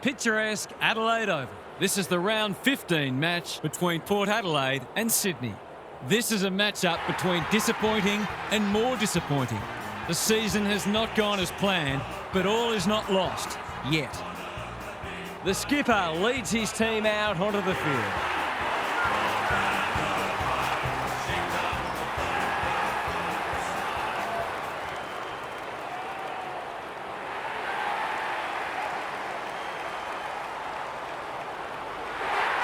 picturesque Adelaide Oval. This is the round 15 match between Port Adelaide and Sydney. This is a match-up between disappointing and more disappointing. The season has not gone as planned, but all is not lost yet. The skipper leads his team out onto the field.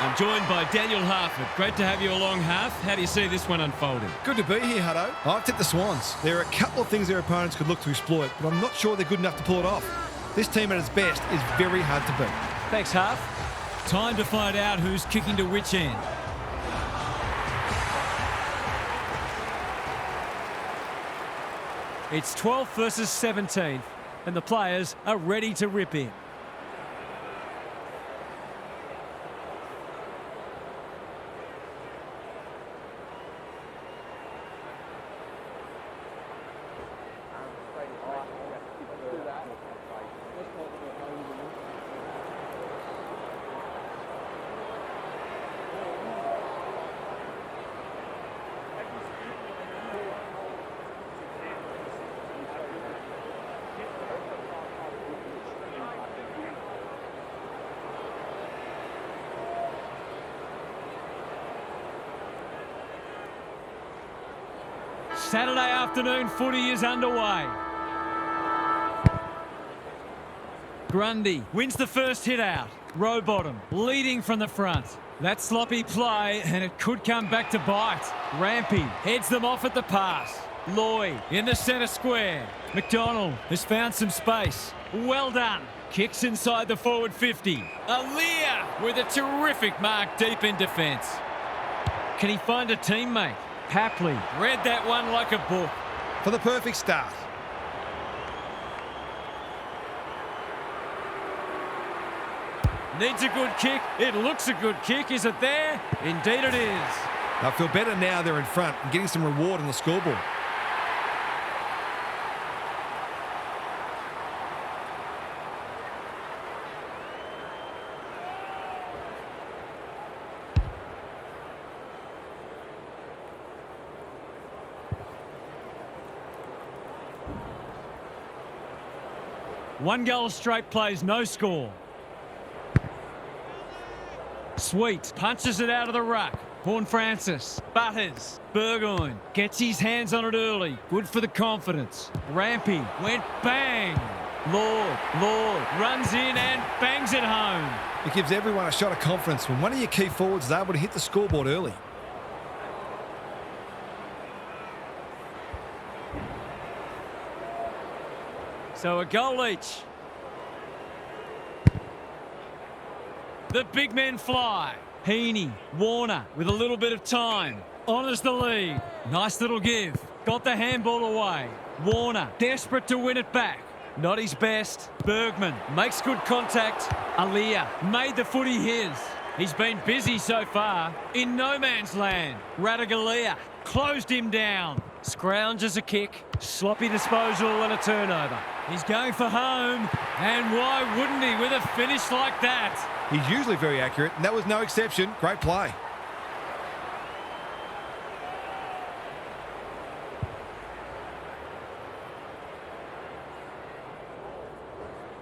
I'm joined by Daniel Harford. Great to have you along, Harf. How do you see this one unfolding? Good to be here, Hutto. I've tipped the Swans. There are a couple of things their opponents could look to exploit, but I'm not sure they're good enough to pull it off. This team at its best is very hard to beat. Thanks, Harf. Time to find out who's kicking to which end. It's 12th versus 17th, and the players are ready to rip in. Saturday afternoon footy is underway. Grundy wins the first hit out. Rowbottom leading from the front. That sloppy play, and it could come back to bite. Rampy heads them off at the pass. Lloyd in the centre square. McDonald has found some space. Well done. Kicks inside the forward 50. Aaliyah with a terrific mark deep in defence. Can he find a teammate? Papley read that one like a book. For the perfect start. Needs a good kick. It looks a good kick. Is it there? Indeed it is. They'll feel better now they're in front and getting some reward on the scoreboard. One goal straight plays, no score. Sweet punches it out of the ruck. Horn Francis, Butters, Burgoyne gets his hands on it early. Good for the confidence. Rampy went bang. Lord runs in and bangs it home. It gives everyone a shot of confidence when one of your key forwards is able to hit the scoreboard early. So a goal each. The big men fly. Heaney, Warner with a little bit of time. Honours the lead. Nice little give. Got the handball away. Warner desperate to win it back. Not his best. Bergman makes good contact. Aaliyah made the footy his. He's been busy so far. In no man's land. Radaglia closed him down. Scrounges a kick. Sloppy disposal and a turnover. He's going for home. And why wouldn't he with a finish like that? He's usually very accurate, and that was no exception. Great play.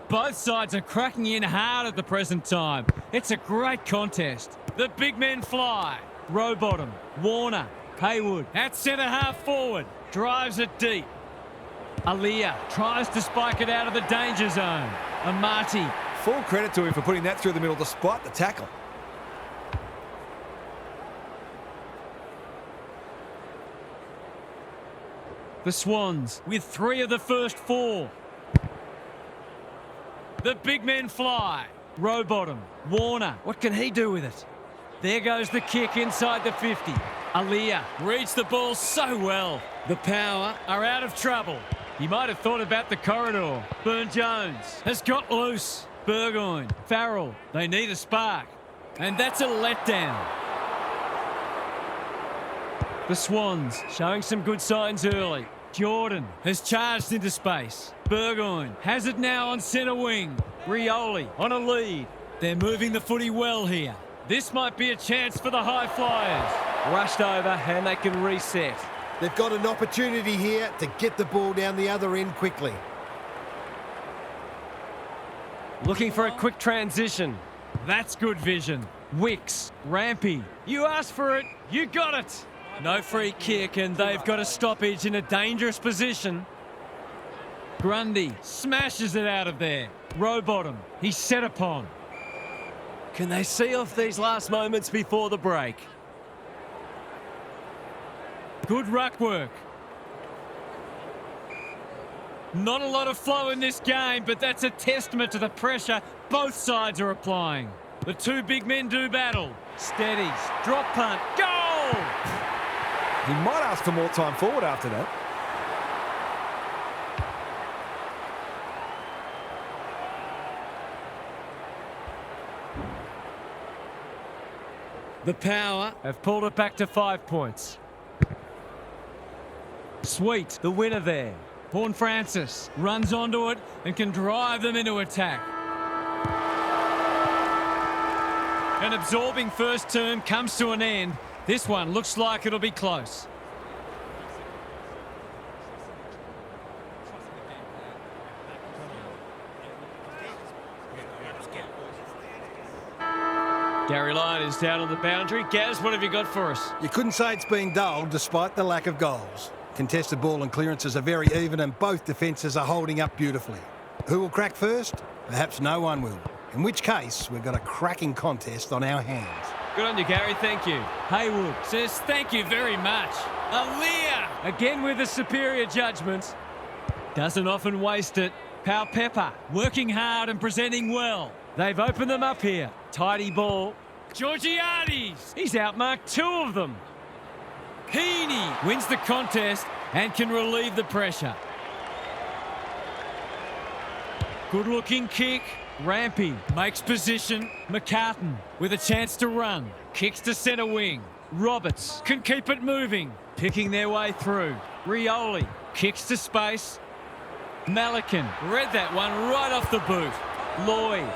Both sides are cracking in hard at the present time. It's a great contest. The big men fly. Rowbottom, Warner, Haywood at centre half forward. Drives it deep. Aaliyah tries to spike it out of the danger zone. Amati. Full credit to him for putting that through the middle despite the tackle. The Swans with 3 of the first 4. The big men fly. Rowbottom, Warner. What can he do with it? There goes the kick inside the 50. Aaliyah reads the ball so well. The Power are out of trouble. He might have thought about the corridor. Burne-Jones has got loose. Burgoyne, Farrell, they need a spark. And that's a letdown. The Swans showing some good signs early. Jordan has charged into space. Burgoyne has it now on centre wing. Rioli on a lead. They're moving the footy well here. This might be a chance for the high flyers. Rushed over and they can reset. They've got an opportunity here to get the ball down the other end quickly. Looking for a quick transition. That's good vision. Wicks, Rampy. You asked for it, you got it. No free kick and they've got a stoppage in a dangerous position. Grundy smashes it out of there. Rowbottom, he's set upon. Can they see off these last moments before the break? Good ruck work. Not a lot of flow in this game, but that's a testament to the pressure both sides are applying. The two big men do battle. Steadies, drop punt, goal! He might ask for more time forward after that. The Power have pulled it back to 5 points. Sweet, the winner there. Horn Francis runs onto it and can drive them into attack. An absorbing first term comes to an end. This one looks like it'll be close. Gary Lyon is down on the boundary. Gaz, what have you got for us? You couldn't say it's been dull despite the lack of goals. Contested ball and clearances are very even and both defences are holding up beautifully. Who will crack first? Perhaps no one will. In which case, we've got a cracking contest on our hands. Good on you, Gary. Thank you. Haywood says thank you very much. Aaliyah again with a superior judgment. Doesn't often waste it. Pau Pepper working hard and presenting well. They've opened them up here. Tidy ball. Georgiades. He's outmarked two of them. Heaney wins the contest and can relieve the pressure. Good looking kick. Rampy makes position. McCartan with a chance to run. Kicks to centre wing. Roberts can keep it moving. Picking their way through. Rioli kicks to space. Malikan read that one right off the boot. Lloyd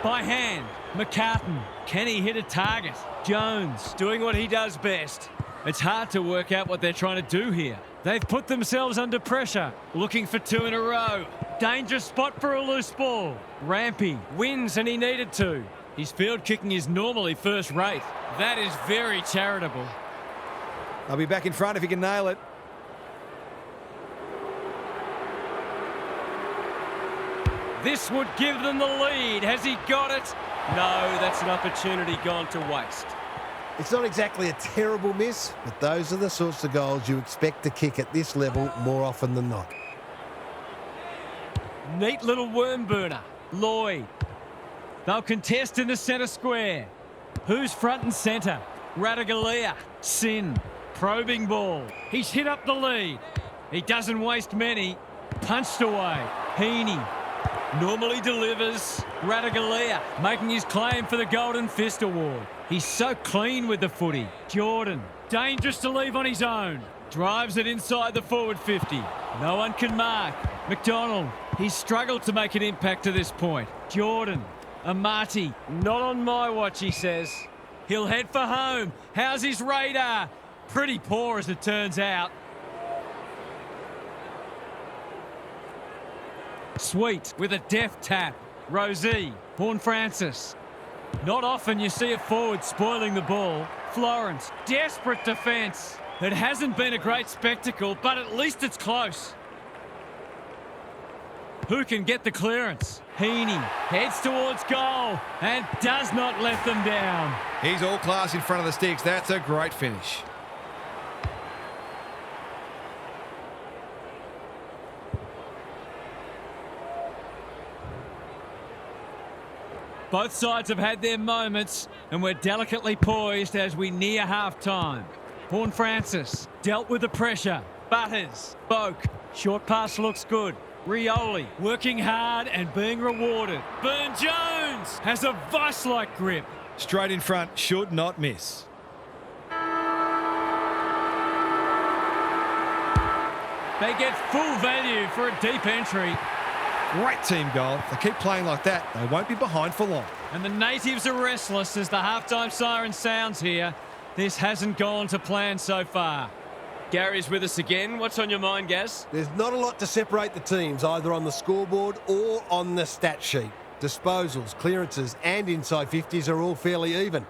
by hand. McCartan, can he hit a target? Jones doing what he does best. It's hard to work out what they're trying to do here. They've put themselves under pressure, looking for two in a row. Dangerous spot for a loose ball. Rampy wins and he needed to. His field kicking is normally first rate. That is very charitable. I'll be back in front if he can nail it. This would give them the lead. Has he got it? No, that's an opportunity gone to waste. It's not exactly a terrible miss, but those are the sorts of goals you expect to kick at this level more often than not. Neat little worm burner. Lloyd. They'll contest in the centre square. Who's front and centre? Ratugolea. Sin. Probing ball. He's hit up the lead. He doesn't waste many. Punched away. Heaney. Normally delivers. Ratugolea making his claim for the Golden Fist Award. He's so clean with the footy. Jordan, dangerous to leave on his own. Drives it inside the forward 50. No one can mark. McDonald, he's struggled to make an impact to this point. Jordan, Amati, not on my watch, he says. He'll head for home. How's his radar? Pretty poor as it turns out. Sweet with a deft tap. Rosie, Horn Francis. Not often you see a forward spoiling the ball. Florence, desperate defence. It hasn't been a great spectacle, but at least it's close. Who can get the clearance? Heaney heads towards goal and does not let them down. He's all class in front of the sticks. That's a great finish. Both sides have had their moments and we're delicately poised as we near half-time. Horn Francis dealt with the pressure. Butters, Boak, short pass looks good. Rioli working hard and being rewarded. Burne-Jones has a vice-like grip. Straight in front, should not miss. They get full value for a deep entry. Great team goal. If they keep playing like that, they won't be behind for long. And the natives are restless as the halftime siren sounds here. This hasn't gone to plan so far. Gary's with us again. What's on your mind, Gaz? There's not a lot to separate the teams, either on the scoreboard or on the stat sheet. Disposals, clearances and inside 50s are all fairly even.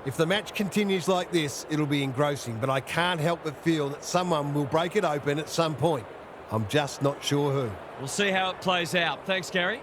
If the match continues like this, it'll be engrossing, but I can't help but feel that someone will break it open at some point. I'm just not sure who. We'll see how it plays out. Thanks, Gary.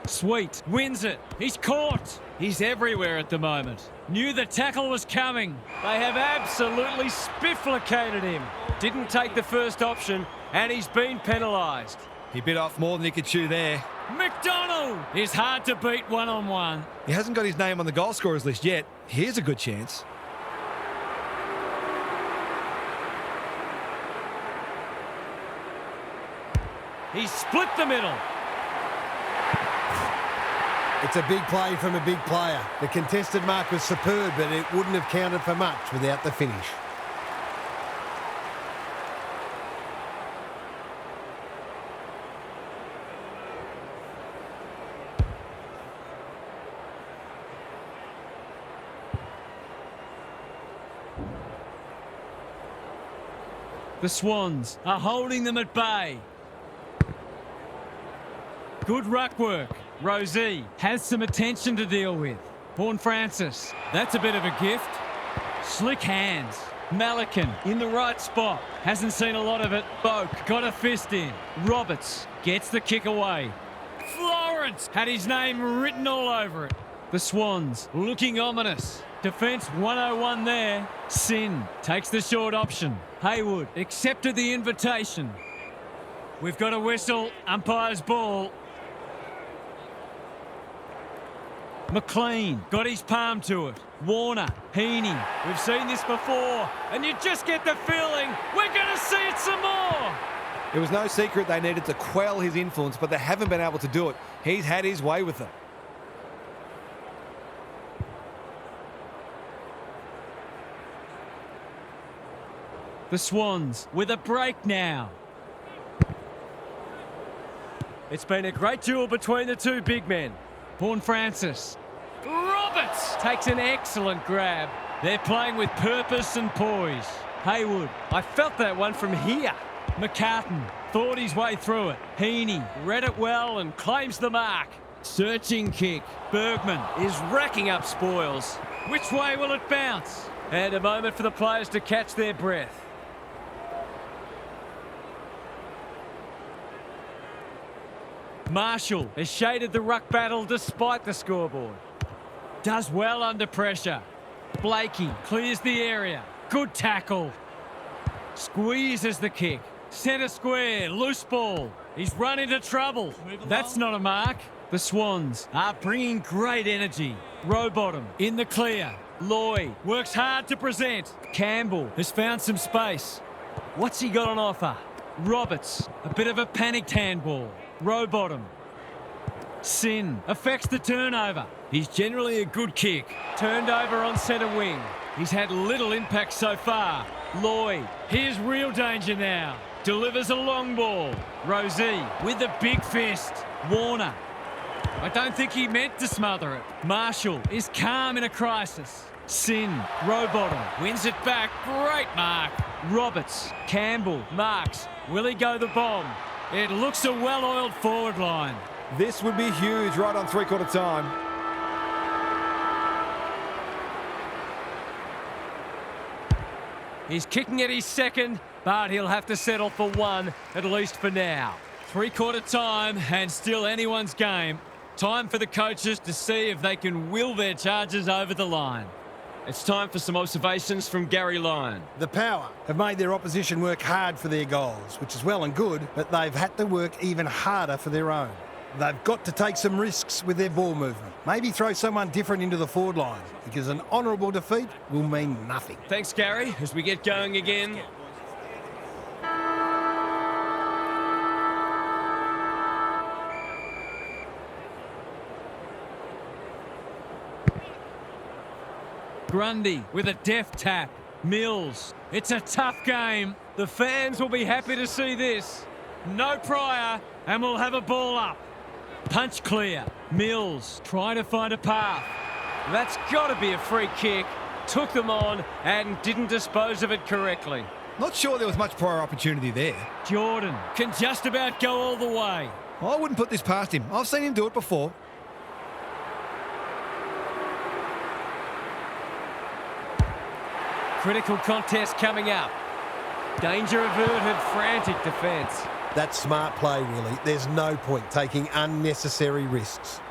Sweet wins it. He's caught. He's everywhere at the moment. Knew the tackle was coming. They have absolutely spifflicated him. Didn't take the first option, and he's been penalised. He bit off more than he could chew there. McDonald is hard to beat one-on-one. He hasn't got his name on the goal scorers list yet. Here's a good chance. He's split the middle. It's a big play from a big player. The contested mark was superb, but it wouldn't have counted for much without the finish. The Swans are holding them at bay. Good ruck work. Rosie has some attention to deal with. Vaughan Francis, that's a bit of a gift. Slick hands. Malikan in the right spot. Hasn't seen a lot of it. Boak got a fist in. Roberts gets the kick away. Florence had his name written all over it. The Swans looking ominous. Defence 101 there. Sin takes the short option. Haywood accepted the invitation. We've got a whistle. Umpire's ball. McLean got his palm to it. Warner, Heaney. We've seen this before, and you just get the feeling we're going to see it some more. It was no secret they needed to quell his influence, but they haven't been able to do it. He's had his way with them. The Swans with a break now. It's been a great duel between the two big men. Vaughan Francis. Roberts takes an excellent grab. They're playing with purpose and poise. Haywood, I felt that one from here. McCartan thought his way through it. Heaney read it well and claims the mark. Searching kick. Bergman is racking up spoils. Which way will it bounce? And a moment for the players to catch their breath. Marshall has shaded the ruck battle despite the scoreboard. Does well under pressure. Blakey clears the area. Good tackle. Squeezes the kick. Centre square, loose ball. He's run into trouble. That's not a mark. The Swans are bringing great energy. Rowbottom in the clear. Lloyd works hard to present. Campbell has found some space. What's he got on offer? Roberts, a bit of a panicked handball. Rowbottom. Sin affects the turnover. He's generally a good kick. Turned over on centre wing. He's had little impact so far. Lloyd, here's real danger now. Delivers a long ball. Rosie with a big fist. Warner. I don't think he meant to smother it. Marshall is calm in a crisis. Sin, Rowbottom, wins it back. Great mark. Roberts, Campbell, marks. Will he go the bomb? It looks a well-oiled forward line. This would be huge right on three-quarter time. He's kicking at his second, but he'll have to settle for one, at least for now. Three-quarter time and still anyone's game. Time for the coaches to see if they can will their charges over the line. It's time for some observations from Gary Lyon. The Power have made their opposition work hard for their goals, which is well and good, but they've had to work even harder for their own. They've got to take some risks with their ball movement. Maybe throw someone different into the forward line, because an honourable defeat will mean nothing. Thanks, Gary. As we get going again. Grundy with a deft tap. Mills. It's a tough game. The fans will be happy to see this. No prior, and we'll have a ball up. Punch clear. Mills trying to find a path. That's got to be a free kick. Took them on and didn't dispose of it correctly. Not sure there was much prior opportunity there. Jordan can just about go all the way. I wouldn't put this past him. I've seen him do it before. Critical contest coming up. Danger averted, frantic defence. That's smart play, really. There's no point taking unnecessary risks.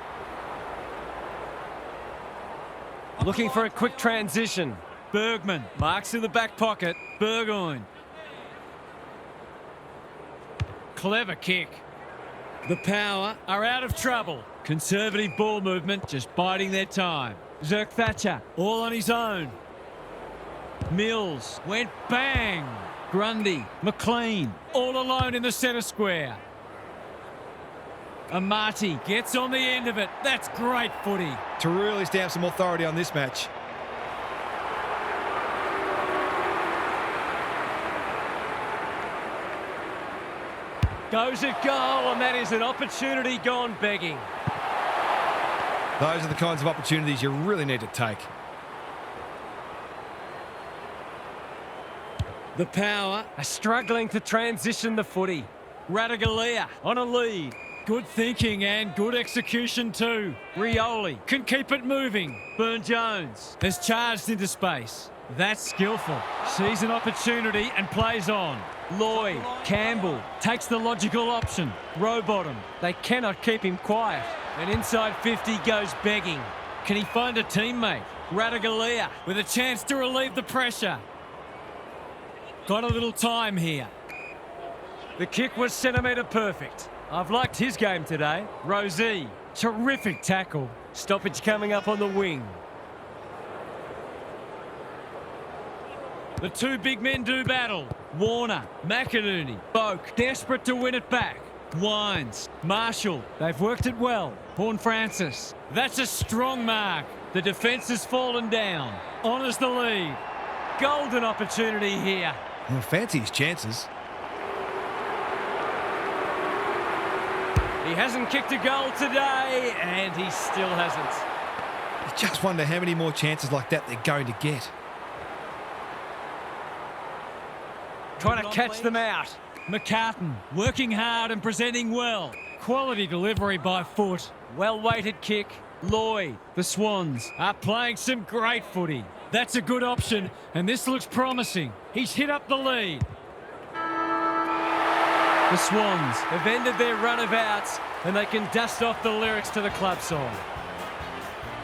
Looking for a quick transition. Bergman marks in the back pocket. Burgoyne. Clever kick. The Power are out of trouble. Conservative ball movement, just biding their time. Zerk Thatcher all on his own. Mills went bang. Grundy, McLean, all alone in the centre square. Amati gets on the end of it. That's great footy. To really stamp some authority on this match. Goes at goal, and that is an opportunity gone begging. Those are the kinds of opportunities you really need to take. The Power Are struggling to transition the footy. Radigalia on a lead. Good thinking and good execution too. Rioli can keep it moving. Burne-Jones has charged into space. That's skillful. Sees an opportunity and plays on. Lloyd, Campbell takes the logical option. Rowbottom, they cannot keep him quiet. And inside 50 goes begging. Can he find a teammate? Radigalia with a chance to relieve the pressure. Got a little time here. The kick was centimetre perfect. I've liked his game today. Rosie, terrific tackle. Stoppage coming up on the wing. The two big men do battle. Warner, McInerney, Boak, desperate to win it back. Wines, Marshall, they've worked it well. Horne-Francis, that's a strong mark. The defence has fallen down. Honours the lead. Golden opportunity here. Well, fancy his chances. He hasn't kicked a goal today, and he still hasn't. You just wonder how many more chances like that they're going to get. Trying to catch them out. McCartan working hard and presenting well. Quality delivery by foot. Well-weighted kick. Lloyd, the Swans are playing some great footy. That's a good option, and this looks promising. He's hit up the lead. The Swans Have ended their run of outs, and they can dust off the lyrics to the club song.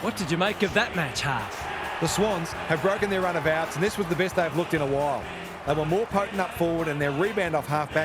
What did you make of that match, Half? The Swans have broken their run of outs, and this was the best they've looked in a while. They were more potent up forward, and their rebound off halfback